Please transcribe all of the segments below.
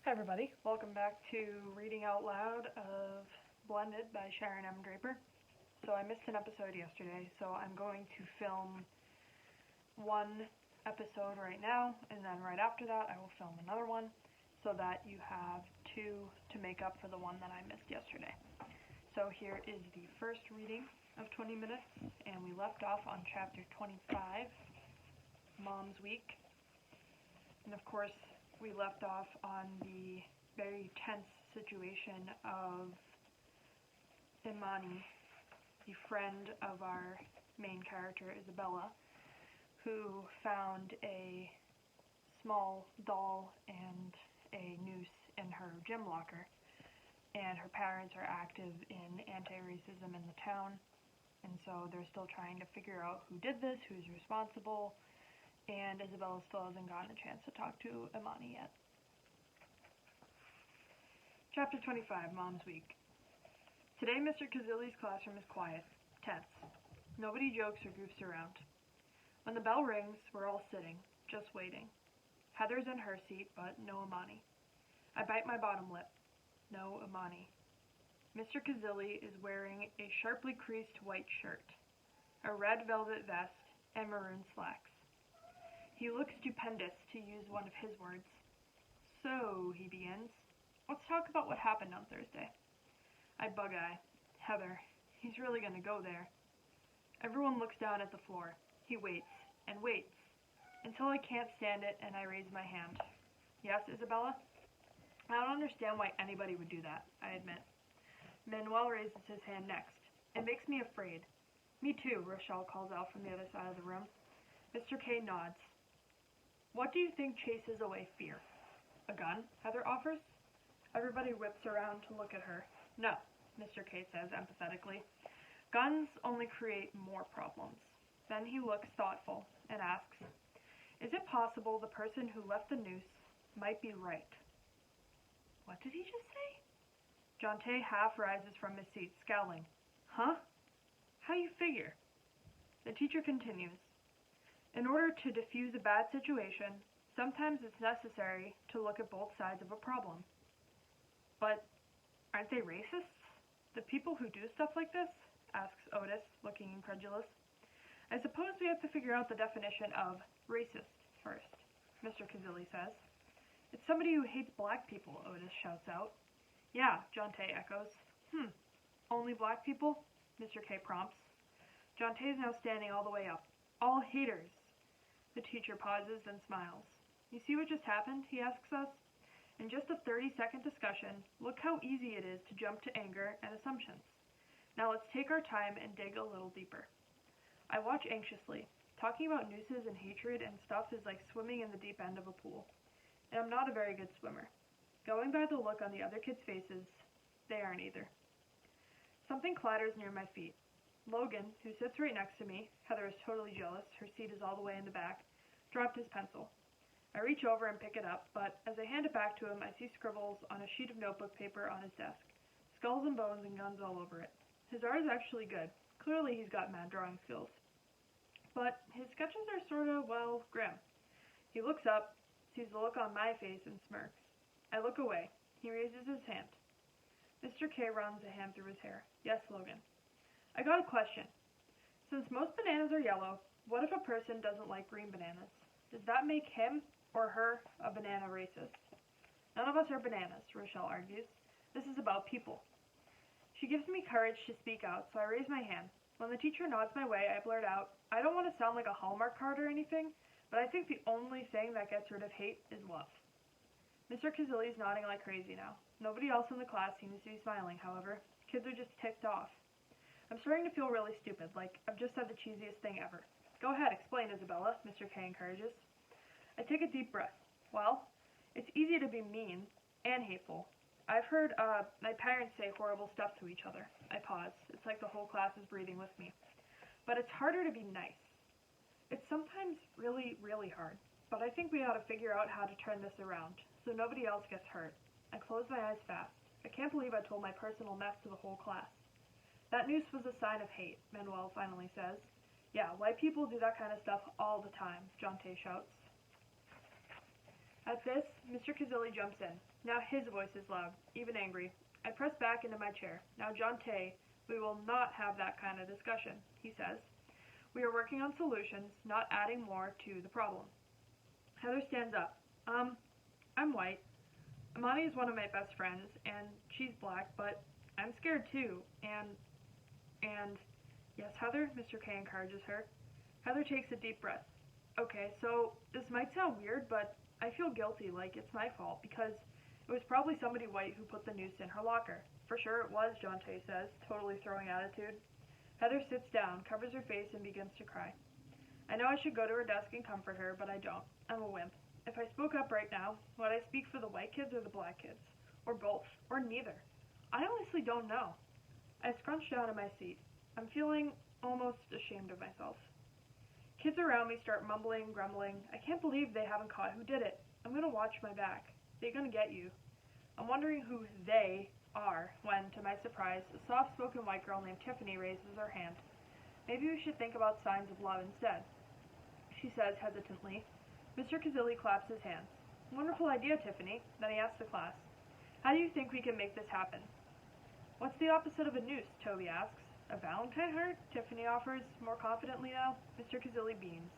Hi everybody, welcome back to Reading Out Loud of Blended by Sharon M. Draper. So I missed an episode yesterday, so I'm going to film one episode right now, and then right after that I will film another one, so that you have two to make up for the one that I missed yesterday. So here is the first reading of 20 minutes, and we left off on chapter 25, Mom's Week. And of course, we left off on the very tense situation of Imani, the friend of our main character, Isabella, who found a small doll and a noose in her gym locker. And her parents are active in anti-racism in the town, and so they're still trying to figure out who did this, who's responsible, and Isabella still hasn't gotten a chance to talk to Imani yet. Chapter 25, Mom's Week. Today Mr. Kazili's classroom is quiet, tense. Nobody jokes or goofs around. When the bell rings, we're all sitting, just waiting. Heather's in her seat, but no Imani. I bite my bottom lip. No Imani. Mr. Kazili is wearing a sharply creased white shirt, a red velvet vest, and maroon slacks. He looks stupendous, to use one of his words. So, he begins, let's talk about what happened on Thursday. I bug-eye. Heather, he's really going to go there. Everyone looks down at the floor. He waits, and waits, until I can't stand it and I raise my hand. Yes, Isabella? I don't understand why anybody would do that, I admit. Manuel raises his hand next. It makes me afraid. Me too, Rochelle calls out from the other side of the room. Mr. K nods. What do you think chases away fear? A gun? Heather offers. Everybody whips around to look at her. No, Mr. K says empathetically. Guns only create more problems. Then he looks thoughtful and asks, is it possible the person who left the noose might be right? What did he just say? Jonte half rises from his seat, scowling. Huh? How you figure? The teacher continues. In order to diffuse a bad situation, sometimes it's necessary to look at both sides of a problem. But aren't they racists? The people who do stuff like this? Asks Otis, looking incredulous. I suppose we have to figure out the definition of racist first, Mr. Kazili says. It's somebody who hates black people, Otis shouts out. Yeah, Jonte echoes. Only black people? Mr. K prompts. Jonte is now standing all the way up. All haters. The teacher pauses, then smiles. You see what just happened? He asks us. In just a 30-second discussion, look how easy it is to jump to anger and assumptions. Now let's take our time and dig a little deeper. I watch anxiously. Talking about nooses and hatred and stuff is like swimming in the deep end of a pool. And I'm not a very good swimmer. Going by the look on the other kids' faces, they aren't either. Something clatters near my feet. Logan, who sits right next to me, Heather is totally jealous, her seat is all the way in the back, dropped his pencil. I reach over and pick it up, but as I hand it back to him, I see scribbles on a sheet of notebook paper on his desk. Skulls and bones and guns all over it. His art is actually good. Clearly he's got mad drawing skills. But his sketches are sorta, well, grim. He looks up, sees the look on my face, and smirks. I look away. He raises his hand. Mr. K runs a hand through his hair. Yes, Logan. I got a question. Since most bananas are yellow, what if a person doesn't like green bananas? Does that make him or her a banana racist? None of us are bananas, Rochelle argues. This is about people. She gives me courage to speak out, so I raise my hand. When the teacher nods my way, I blurt out, I don't want to sound like a Hallmark card or anything, but I think the only thing that gets rid of hate is love. Mr. Kazili is nodding like crazy now. Nobody else in the class seems to be smiling, however. Kids are just ticked off. I'm starting to feel really stupid, like I've just said the cheesiest thing ever. Go ahead, explain, Isabella, Mr. K encourages. I take a deep breath. Well, it's easy to be mean and hateful. I've heard my parents say horrible stuff to each other. I pause. It's like the whole class is breathing with me. But it's harder to be nice. It's sometimes really, really hard. But I think we ought to figure out how to turn this around, so nobody else gets hurt. I close my eyes fast. I can't believe I told my personal mess to the whole class. That noose was a sign of hate, Manuel finally says. Yeah, white people do that kind of stuff all the time, Jonte shouts. At this, Mr. Kazilli jumps in. Now his voice is loud, even angry. I press back into my chair. Now, John Tay, we will not have that kind of discussion, he says. We are working on solutions, not adding more to the problem. Heather stands up. I'm white. Amani is one of my best friends, and she's black, but I'm scared too, and, yes, Heather, Mr. K encourages her. Heather takes a deep breath. Okay, so this might sound weird, but I feel guilty, like it's my fault, because it was probably somebody white who put the noose in her locker. For sure it was, John Tay says, totally throwing attitude. Heather sits down, covers her face, and begins to cry. I know I should go to her desk and comfort her, but I don't. I'm a wimp. If I spoke up right now, would I speak for the white kids or the black kids? Or both? Or neither? I honestly don't know. I scrunch down in my seat. I'm feeling almost ashamed of myself. Kids around me start mumbling, grumbling. I can't believe they haven't caught who did it. I'm gonna watch my back. They're gonna get you. I'm wondering who they are when, to my surprise, a soft-spoken white girl named Tiffany raises her hand. Maybe we should think about signs of love instead, she says hesitantly. Mr. Kazilli claps his hands. Wonderful idea, Tiffany. Then he asks the class, how do you think we can make this happen? What's the opposite of a noose? Toby asks. A Valentine heart? Tiffany offers, more confidently now. Mr. Kazilli beams.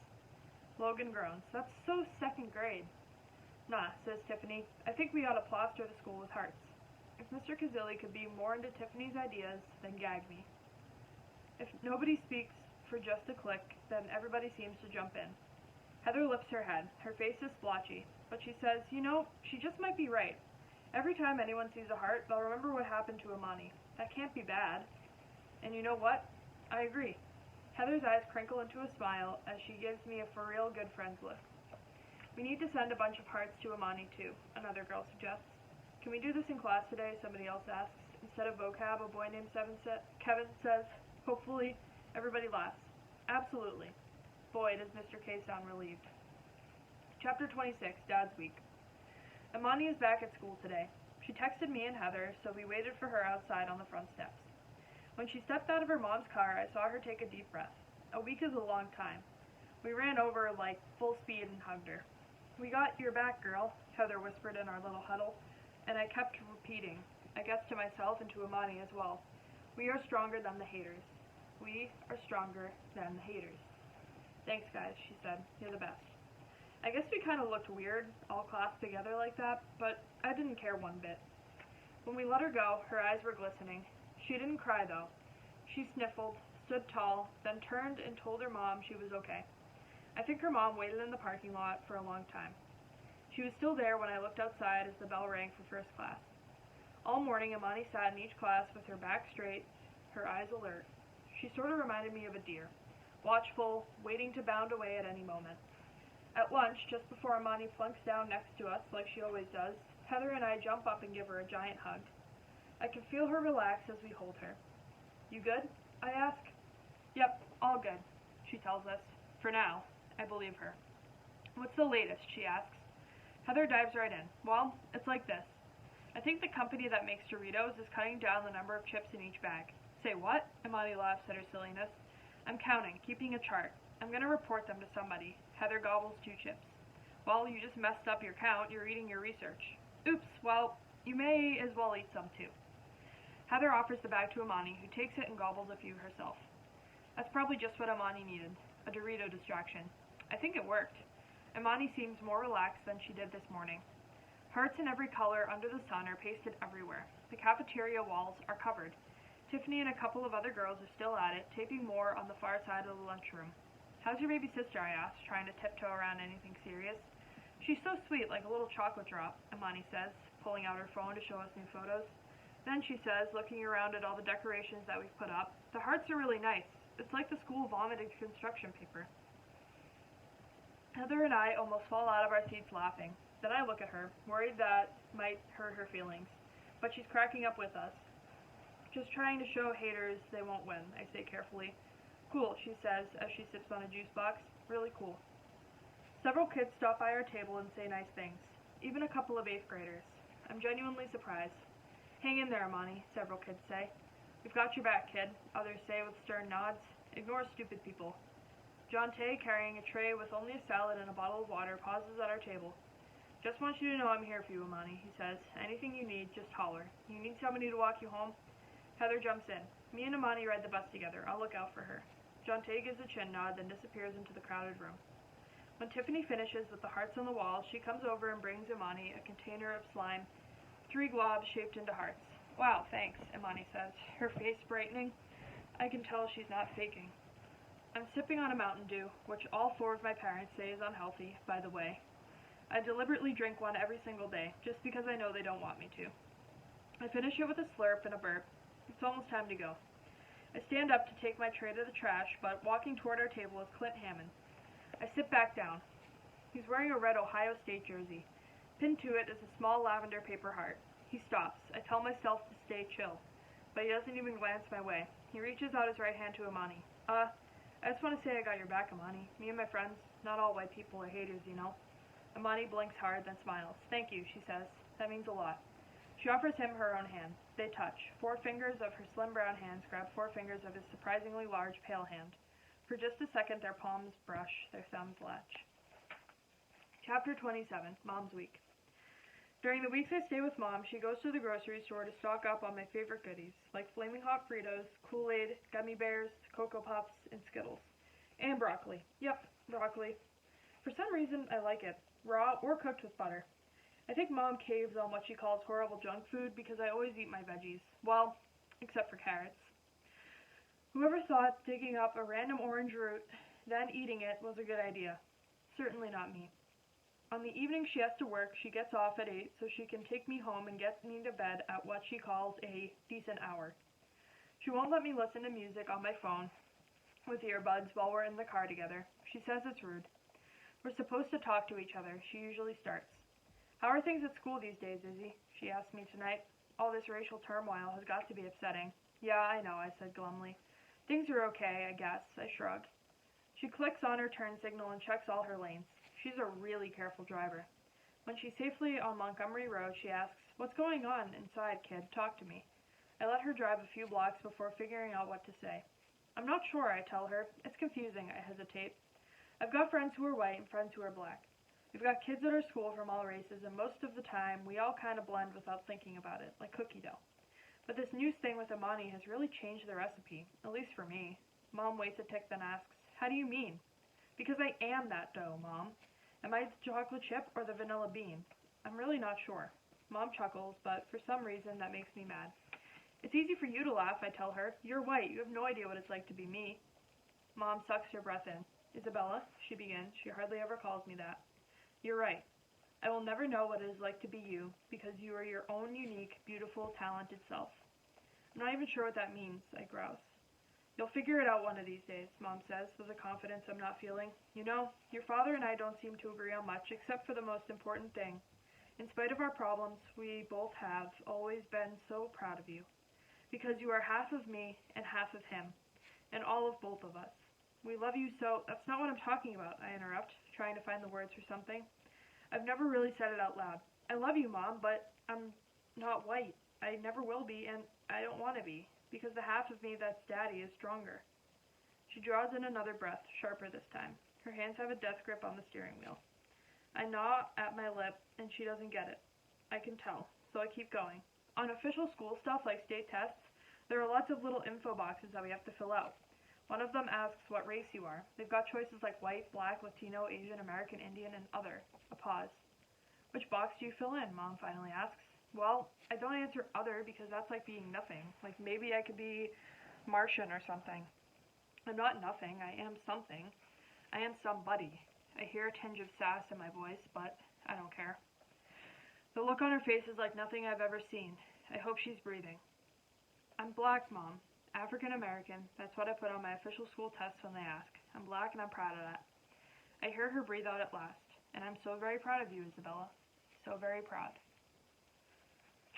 Logan groans. That's so second grade. Nah, says Tiffany. I think we ought to plaster the school with hearts. If Mr. Kazilli could be more into Tiffany's ideas, then gag me. If nobody speaks for just a click, then everybody seems to jump in. Heather lifts her head. Her face is splotchy, but she says, she just might be right. Every time anyone sees a heart, they'll remember what happened to Amani. That can't be bad. And you know what? I agree. Heather's eyes crinkle into a smile as she gives me a for real good friend's look. We need to send a bunch of hearts to Amani too, another girl suggests. Can we do this in class today? Somebody else asks. Instead of vocab, a boy named Kevin says. Hopefully, everybody laughs. Absolutely. Boy, does Mr. K sound relieved. Chapter 26, Dad's Week. Amani is back at school today. She texted me and Heather, so we waited for her outside on the front steps. When she stepped out of her mom's car, I saw her take a deep breath. A week is a long time. We ran over like full speed and hugged her. We got your back, girl, Heather whispered in our little huddle, and I kept repeating, I guess to myself and to Amani as well. We are stronger than the haters. We are stronger than the haters. Thanks, guys, she said. You're the best. I guess we kind of looked weird, all clasped together like that, but I didn't care one bit. When we let her go, her eyes were glistening. She didn't cry, though. She sniffled, stood tall, then turned and told her mom she was okay. I think her mom waited in the parking lot for a long time. She was still there when I looked outside as the bell rang for first class. All morning, Amani sat in each class with her back straight, her eyes alert. She sort of reminded me of a deer, watchful, waiting to bound away at any moment. At lunch, just before Amani plunks down next to us, like she always does, Heather and I jump up and give her a giant hug. I can feel her relax as we hold her. You good? I ask. Yep, all good, she tells us. For now, I believe her. What's the latest? She asks. Heather dives right in. Well, it's like this. I think the company that makes Doritos is cutting down the number of chips in each bag. Say what? Amani laughs at her silliness. I'm counting, keeping a chart. I'm going to report them to somebody. Heather gobbles 2 chips. Well, you just messed up your count. You're eating your research. Oops, well, you may as well eat some too. Heather offers the bag to Amani, who takes it and gobbles a few herself. That's probably just what Amani needed, a Dorito distraction. I think it worked. Amani seems more relaxed than she did this morning. Hearts in every color under the sun are pasted everywhere. The cafeteria walls are covered. Tiffany and a couple of other girls are still at it, taping more on the far side of the lunchroom. How's your baby sister? I asked, trying to tiptoe around anything serious. She's so sweet, like a little chocolate drop, Amani says, pulling out her phone to show us new photos. Then she says, looking around at all the decorations that we've put up, the hearts are really nice. It's like the school vomited construction paper. Heather and I almost fall out of our seats laughing. Then I look at her, worried that might hurt her feelings. But she's cracking up with us. Just trying to show haters they won't win, I say carefully. Cool, she says as she sips on a juice box. Really cool. Several kids stop by our table and say nice things. Even a couple of 8th graders. I'm genuinely surprised. Hang in there, Amani, several kids say. We've got your back, kid, others say with stern nods. Ignore stupid people. John Tay, carrying a tray with only a salad and a bottle of water, pauses at our table. Just want you to know I'm here for you, Imani, he says. Anything you need, just holler. You need somebody to walk you home? Heather jumps in. Me and Imani ride the bus together. I'll look out for her. Jonte gives a chin nod, then disappears into the crowded room. When Tiffany finishes with the hearts on the wall, she comes over and brings Imani a container of slime, 3 globs shaped into hearts. Wow, thanks, Imani says, her face brightening. I can tell she's not faking. I'm sipping on a Mountain Dew, which all 4 of my parents say is unhealthy, by the way. I deliberately drink one every single day, just because I know they don't want me to. I finish it with a slurp and a burp. It's almost time to go. I stand up to take my tray to the trash, but walking toward our table is Clint Hammond. I sit back down. He's wearing a red Ohio State jersey. Pinned to it is a small lavender paper heart. He stops. I tell myself to stay chill, but he doesn't even glance my way. He reaches out his right hand to Imani. I just want to say I got your back, Imani. Me and my friends, not all white people are haters, you know. Imani blinks hard, then smiles. Thank you, she says. That means a lot. She offers him her own hand. They touch. 4 fingers of her slim brown hands grab 4 fingers of his surprisingly large pale hand. For just a second, their palms brush, their thumbs latch. Chapter 27, Mom's Week. During the weeks I stay with Mom, she goes to the grocery store to stock up on my favorite goodies, like Flaming Hot Fritos, Kool-Aid, gummy bears, Cocoa Puffs, and Skittles. And broccoli. Yep, broccoli. For some reason, I like it, raw or cooked with butter. I think Mom caves on what she calls horrible junk food because I always eat my veggies. Well, except for carrots. Whoever thought digging up a random orange root, then eating it, was a good idea? Certainly not me. On the evening she has to work, she gets off at 8 so she can take me home and get me to bed at what she calls a decent hour. She won't let me listen to music on my phone with earbuds while we're in the car together. She says it's rude. We're supposed to talk to each other. She usually starts. How are things at school these days, Izzy? She asked me tonight. All this racial turmoil has got to be upsetting. Yeah, I know, I said glumly. Things are okay, I guess, I shrugged. She clicks on her turn signal and checks all her lanes. She's a really careful driver. When she's safely on Montgomery Road, she asks, "What's going on inside, kid? Talk to me." I let her drive a few blocks before figuring out what to say. I'm not sure, I tell her. It's confusing, I hesitate. I've got friends who are white and friends who are black. We've got kids at our school from all races, and most of the time, we all kind of blend without thinking about it, like cookie dough. But this news thing with Imani has really changed the recipe, at least for me. Mom waits a tick, then asks, "How do you mean?" Because I am that dough, Mom. Am I the chocolate chip or the vanilla bean? I'm really not sure. Mom chuckles, but for some reason that makes me mad. It's easy for you to laugh, I tell her. You're white. You have no idea what it's like to be me. Mom sucks her breath in. Isabella, she begins. She hardly ever calls me that. You're right. I will never know what it is like to be you, because you are your own unique, beautiful, talented self. I'm not even sure what that means, I grouse. You'll figure it out one of these days, Mom says, with a confidence I'm not feeling. You know, your father and I don't seem to agree on much, except for the most important thing. In spite of our problems, we both have always been so proud of you. Because you are half of me and half of him, and all of both of us. We love you so— That's not what I'm talking about, I interrupt, trying to find the words for something. I've never really said it out loud. I love you, Mom, but I'm not white. I never will be, and I don't want to be, because the half of me that's Daddy is stronger. She draws in another breath, sharper this time. Her hands have a death grip on the steering wheel. I gnaw at my lip, and she doesn't get it. I can tell, so I keep going. On official school stuff like state tests, there are lots of little info boxes that we have to fill out. One of them asks what race you are. They've got choices like white, black, Latino, Asian, American, Indian, and other. A pause. Which box do you fill in? Mom finally asks. Well, I don't answer other because that's like being nothing. Like maybe I could be Martian or something. I'm not nothing. I am something. I am somebody. I hear a tinge of sass in my voice, but I don't care. The look on her face is like nothing I've ever seen. I hope she's breathing. I'm black, Mom. African American. That's what I put on my official school tests when they ask. I'm black and I'm proud of that. I hear her breathe out at last. And I'm so very proud of you, Isabella. So very proud.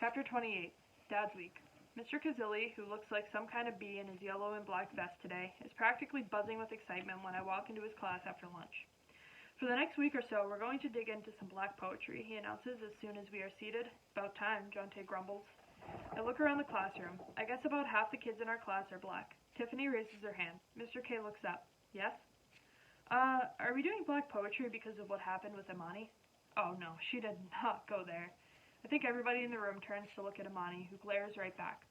Chapter 28, Dad's Week. Mr. Kazilli, who looks like some kind of bee in his yellow and black vest today, is practically buzzing with excitement when I walk into his class after lunch. For the next week or so, we're going to dig into some black poetry, he announces as soon as we are seated. About time, Jonte grumbles. I look around the classroom. I guess about half the kids in our class are black. Tiffany raises her hand. Mr. K looks up. Yes? Are we doing black poetry because of what happened with Imani? Oh no, she did not go there. I think everybody in the room turns to look at Imani, who glares right back.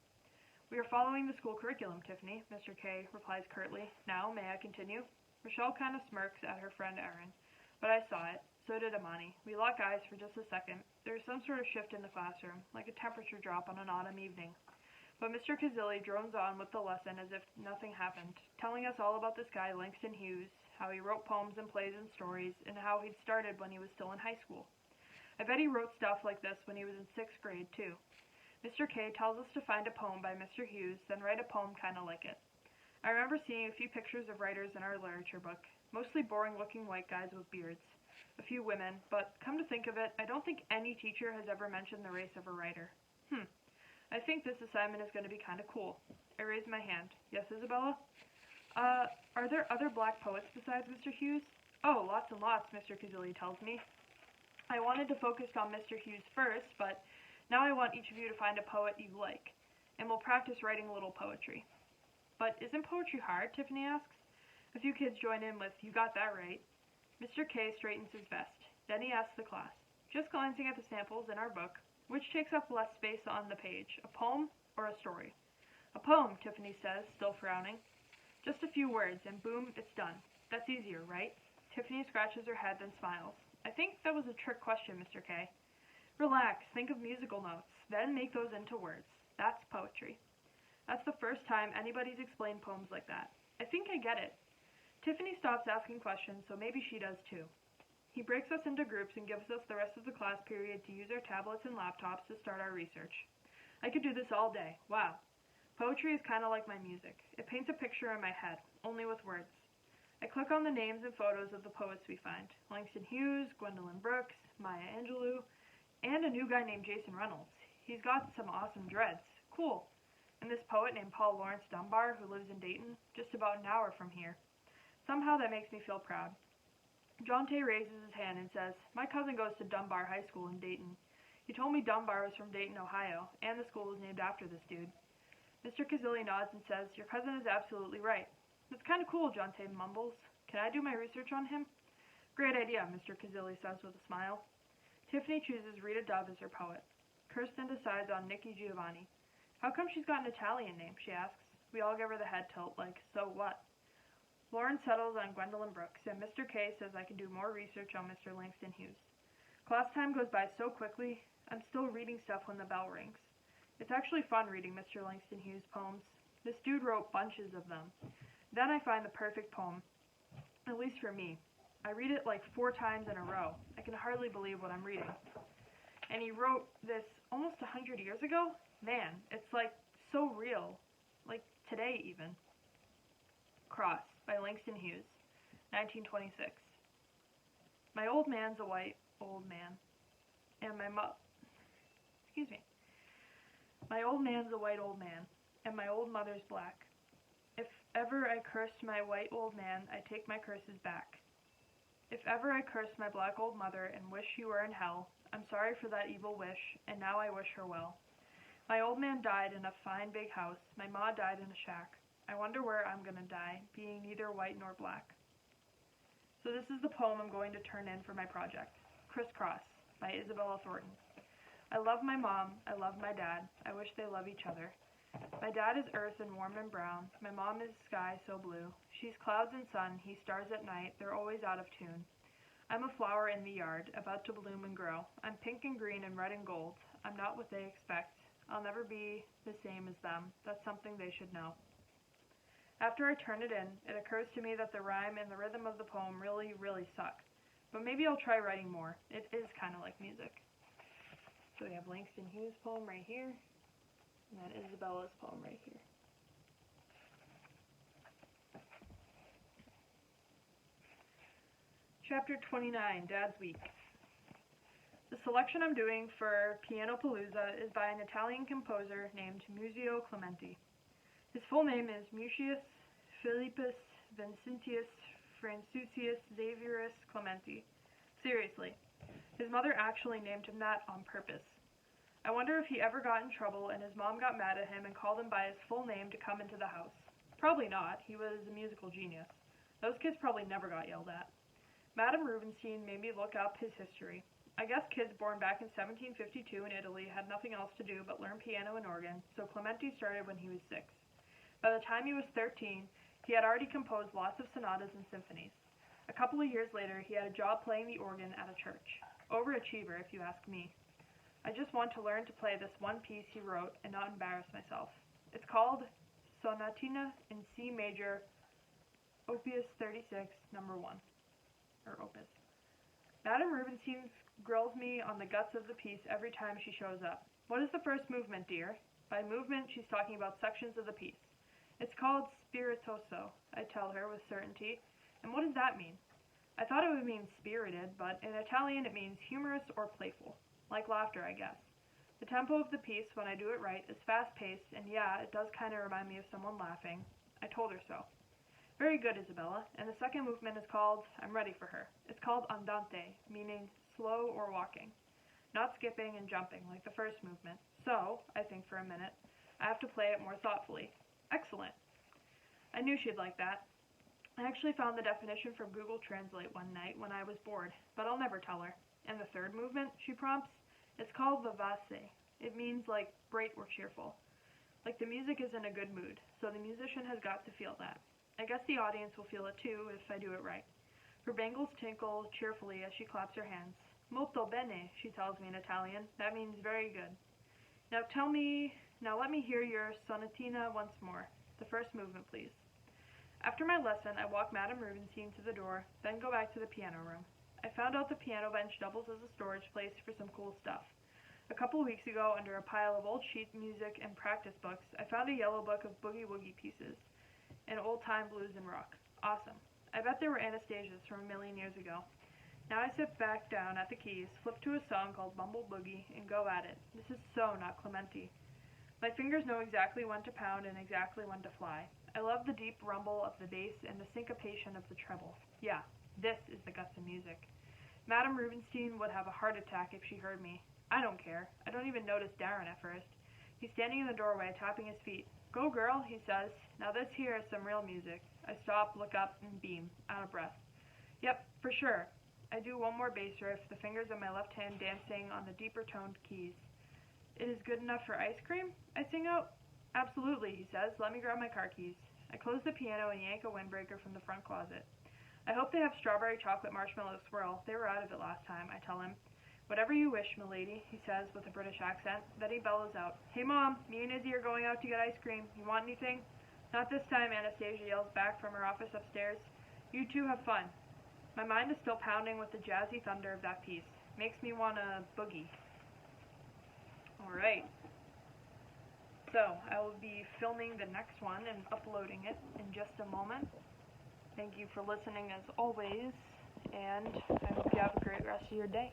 We are following the school curriculum, Tiffany, Mr. K replies curtly. Now, may I continue? Rochelle kind of smirks at her friend Erin, but I saw it. So did Imani. We lock eyes for just a second. There is some sort of shift in the classroom, like a temperature drop on an autumn evening. But Mr. Kazilli drones on with the lesson as if nothing happened, telling us all about this guy, Langston Hughes, how he wrote poems and plays and stories, and how he'd started when he was still in high school. I bet he wrote stuff like this when he was in 6th grade, too. Mr. K tells us to find a poem by Mr. Hughes, then write a poem kind of like it. I remember seeing a few pictures of writers in our literature book, mostly boring-looking white guys with beards. A few women, but come to think of it, I don't think any teacher has ever mentioned the race of a writer. I think this assignment is going to be kind of cool. I raise my hand. Yes, Isabella? Are there other black poets besides Mr. Hughes? Oh, lots and lots, Mr. Kazilli tells me. I wanted to focus on Mr. Hughes first, but now I want each of you to find a poet you like, and we'll practice writing a little poetry. But isn't poetry hard? Tiffany asks. A few kids join in with, you got that right. Mr. K straightens his vest. Then he asks the class, just glancing at the samples in our book, which takes up less space on the page, a poem or a story? A poem, Tiffany says, still frowning. Just a few words, and boom, it's done. That's easier, right? Tiffany scratches her head, then smiles. I think that was a trick question, Mr. K. Relax, think of musical notes, then make those into words. That's poetry. That's the first time anybody's explained poems like that. I think I get it. Tiffany stops asking questions, so maybe she does too. He breaks us into groups and gives us the rest of the class period to use our tablets and laptops to start our research. I could do this all day. Wow. Poetry is kind of like my music. It paints a picture in my head, only with words. I click on the names and photos of the poets we find. Langston Hughes, Gwendolyn Brooks, Maya Angelou, and a new guy named Jason Reynolds. He's got some awesome dreads. Cool. And this poet named Paul Laurence Dunbar, who lives in Dayton, just about an hour from here. Somehow that makes me feel proud. John Tay raises his hand and says, my cousin goes to Dunbar High School in Dayton. He told me Dunbar was from Dayton, Ohio, and the school was named after this dude. Mr. Kazilli nods and says, your cousin is absolutely right. That's kind of cool, John Tay mumbles. Can I do my research on him? Great idea, Mr. Kazilli says with a smile. Tiffany chooses Rita Dove as her poet. Kirsten decides on Nikki Giovanni. How come she's got an Italian name, she asks. We all give her the head tilt, like, so what? Lauren settles on Gwendolyn Brooks, and Mr. K says I can do more research on Mr. Langston Hughes. Class time goes by so quickly, I'm still reading stuff when the bell rings. It's actually fun reading Mr. Langston Hughes' poems. This dude wrote bunches of them. Then I find the perfect poem, at least for me. I read it like 4 times in a row. I can hardly believe what I'm reading. And he wrote this almost 100 years ago? Man, it's like so real. Like today even. Cross by Langston Hughes, 1926. My old man's a white old man, and my old man's a white old man, and my old mother's black. If ever I cursed my white old man, I take my curses back. If ever I cursed my black old mother and wish she were in hell, I'm sorry for that evil wish, and now I wish her well. My old man died in a fine big house, my ma died in a shack. I wonder where I'm gonna die, being neither white nor black. So this is the poem I'm going to turn in for my project. Crisscross by Isabella Thornton. I love my mom, I love my dad, I wish they love each other. My dad is earth and warm and brown, my mom is sky so blue. She's clouds and sun, he's stars at night, they're always out of tune. I'm a flower in the yard, about to bloom and grow. I'm pink and green and red and gold, I'm not what they expect. I'll never be the same as them, that's something they should know. After I turn it in, it occurs to me that the rhyme and the rhythm of the poem really, really suck. But maybe I'll try writing more. It is kind of like music. So we have Langston Hughes' poem right here, and then Isabella's poem right here. Chapter 29, Dad's Week. The selection I'm doing for Pianopalooza is by an Italian composer named Muzio Clementi. His full name is Mutius Philippus Vincentius Francusius Xavierus Clementi. Seriously, his mother actually named him that on purpose. I wonder if he ever got in trouble and his mom got mad at him and called him by his full name to come into the house. Probably not, he was a musical genius. Those kids probably never got yelled at. Madame Rubenstein made me look up his history. I guess kids born back in 1752 in Italy had nothing else to do but learn piano and organ, so Clementi started when he was 6. By the time he was 13, he had already composed lots of sonatas and symphonies. A couple of years later, he had a job playing the organ at a church. Overachiever, if you ask me. I just want to learn to play this one piece he wrote and not embarrass myself. It's called Sonatina in C major, Opus 36, number 1, or Opus. Madame Rubinstein grills me on the guts of the piece every time she shows up. What is the first movement, dear? By movement, she's talking about sections of the piece. It's called spiritoso, I tell her with certainty. And what does that mean? I thought it would mean spirited, but in Italian it means humorous or playful. Like laughter, I guess. The tempo of the piece, when I do it right, is fast-paced, and yeah, it does kind of remind me of someone laughing. I told her so. Very good, Isabella. And the second movement is called, I'm ready for her. It's called andante, meaning slow or walking. Not skipping and jumping like the first movement. So, I think for a minute, I have to play it more thoughtfully. Excellent. I knew she'd like that. I actually found the definition from Google Translate one night when I was bored, but I'll never tell her. And the third movement, she prompts, it's called vivace. It means like bright or cheerful. Like the music is in a good mood, so the musician has got to feel that. I guess the audience will feel it too if I do it right. Her bangles tinkle cheerfully as she claps her hands. Molto bene, she tells me in Italian. That means very good. Now let me hear your sonatina once more. The first movement, please. After my lesson, I walk Madame Rubinstein to the door, then go back to the piano room. I found out the piano bench doubles as a storage place for some cool stuff. A couple weeks ago, under a pile of old sheet music and practice books, I found a yellow book of boogie-woogie pieces and old-time blues and rock. Awesome. I bet they were Anastasia's from a million years ago. Now I sit back down at the keys, flip to a song called Bumble Boogie, and go at it. This is so not Clementi. My fingers know exactly when to pound and exactly when to fly. I love the deep rumble of the bass and the syncopation of the treble. Yeah, this is the guts of music. Madame Rubinstein would have a heart attack if she heard me. I don't care. I don't even notice Darren at first. He's standing in the doorway, tapping his feet. Go, girl, he says. Now this here is some real music. I stop, look up, and beam, out of breath. Yep, for sure. I do one more bass riff, the fingers of my left hand dancing on the deeper toned keys. It is good enough for ice cream? I sing out. Absolutely, he says. Let me grab my car keys. I close the piano and yank a windbreaker from the front closet. I hope they have strawberry chocolate marshmallow swirl. They were out of it last time, I tell him. Whatever you wish, milady, he says with a British accent. Then he bellows out, Hey, Mom, me and Izzy are going out to get ice cream. You want anything? Not this time, Anastasia yells back from her office upstairs. You two have fun. My mind is still pounding with the jazzy thunder of that piece. Makes me want to boogie. Alright. So, I will be filming the next one and uploading it in just a moment. Thank you for listening as always, and I hope you have a great rest of your day.